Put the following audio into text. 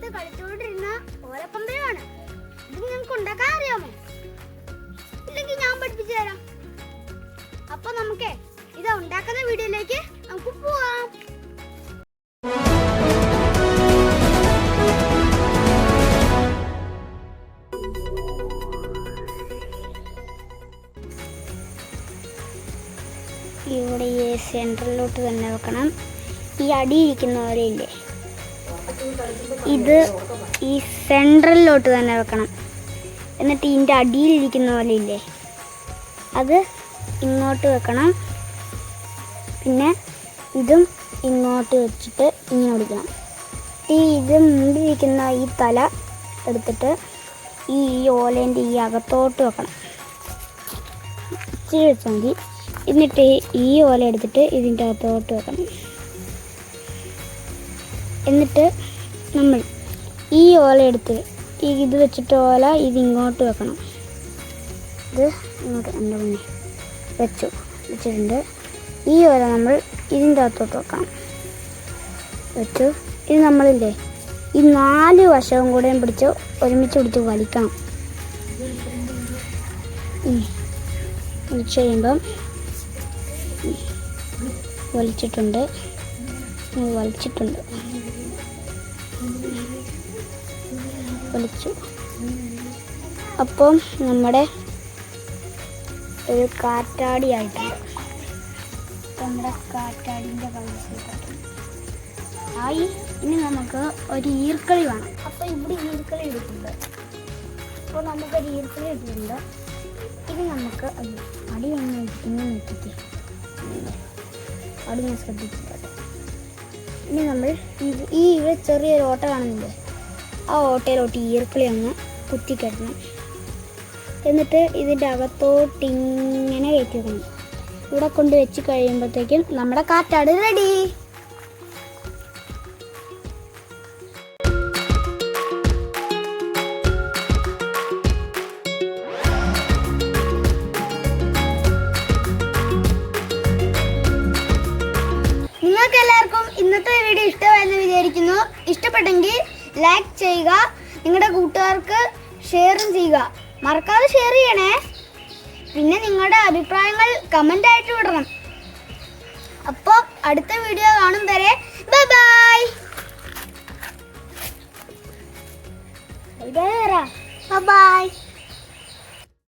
കാലത്ത് കളിച്ചുകൊണ്ടിരുന്ന ഓലപ്പന്തയാണ്. ഇത് നിങ്ങൾക്ക് ഉണ്ടാക്കാൻ അറിയാമോ? ഇല്ലെങ്കിൽ ഞാൻ പഠിപ്പിച്ചു തരാം. അപ്പൊ നമുക്ക് ഇത് ഉണ്ടാക്കുന്ന വീഡിയോയിലേക്ക് നമുക്ക് പോവാം. ഇവിടെ ഈ സെൻറ്ററിലോട്ട് തന്നെ വെക്കണം. ഈ അടിയിരിക്കുന്ന പോലെ ഇല്ലേ, ഇത് ഈ സെൻട്രലിലോട്ട് തന്നെ വെക്കണം. എന്നിട്ട് ഇതിൻ്റെ അടിയിലിരിക്കുന്ന പോലെ ഇല്ലേ, അത് ഇങ്ങോട്ട് വെക്കണം. പിന്നെ ഇതും ഇങ്ങോട്ട് വെച്ചിട്ട് ഇങ്ങനെ പിടിക്കണം. ഇത് മുമ്പിരിക്കുന്ന ഈ തല എടുത്തിട്ട് ഈ ഓലേൻ്റെ ഈ അകത്തോട്ട് വെക്കണം. ഇച്ചിരി വെച്ചാൽ മതി. എന്നിട്ട് ഈ ഓല എടുത്തിട്ട് ഇതിൻ്റെ അകത്തോട്ട് വെക്കണം. എന്നിട്ട് നമ്മൾ ഈ ഓല എടുത്ത് ഇത് വെച്ചിട്ട് ഓല ഇത് ഇങ്ങോട്ട് വെക്കണം. ഇത് ഇങ്ങോട്ട് എൻ്റെ മുന്നേ വെച്ചിട്ടുണ്ട്. ഈ ഓല നമ്മൾ ഇതിൻ്റെ അകത്തോട്ട് വെക്കണം. വെച്ചു. ഇത് നമ്മളില്ലേ ഈ 4 വശവും കൂടെയും പിടിച്ച് ഒരുമിച്ച് പിടിച്ച് വലിക്കണം. വലിച്ചു കഴിയുമ്പം വലിച്ചിട്ടുണ്ട്. വലിച്ചു. അപ്പം നമ്മുടെ ഒരു കാറ്റാടി ആയിട്ടുണ്ട്. നമ്മുടെ കാറ്റാടിൻ്റെ ആയി. ഇനി നമുക്ക് ഒരു ഈർക്കളി വേണം. അപ്പോൾ ഇവിടെ ഈർക്കളി ഇട്ടിട്ടുണ്ട്. അപ്പോൾ നമുക്കൊരു ഈർക്കളി ഇട്ടിട്ടുണ്ട്. ഇത് നമുക്ക് അടി ഇങ്ങനെ വെച്ചിട്ട് അടി ഞാൻ ശ്രദ്ധിച്ചിട്ടുണ്ട്. ഇനി നമ്മൾ ഈ ഇവിടെ ചെറിയൊരു ഓട്ട കാണുന്നില്ലേ, ആ ഓട്ടയിലോട്ട് ഈർക്കളി അങ്ങ് കുത്തിക്കെട്ടണം. എന്നിട്ട് ഇതിൻ്റെ അകത്തോട്ട് ഇങ്ങനെ കയറ്റി വെക്കണം. ഇവിടെ കൊണ്ട് വെച്ച് കഴിയുമ്പോഴത്തേക്കും നമ്മുടെ കാറ്റാടി റെഡി. നിങ്ങൾക്ക് എല്ലാവർക്കും ഇന്നത്തെ വീഡിയോ ഇഷ്ടമായെന്ന് വിചാരിക്കുന്നു. ഇഷ്ടപ്പെട്ടെങ്കിൽ ലൈക്ക് ചെയ്യുക, നിങ്ങളുടെ കൂട്ടുകാർക്ക് ഷെയറും ചെയ്യുക. മറക്കാതെ ഷെയർ ചെയ്യണേ. പിന്നെ നിങ്ങളുടെ അഭിപ്രായങ്ങൾ കമൻ്റ് ആയിട്ട് വിടണം. അപ്പോൾ അടുത്ത വീഡിയോ കാണും വരെ ബൈ ബൈ. ബൈ.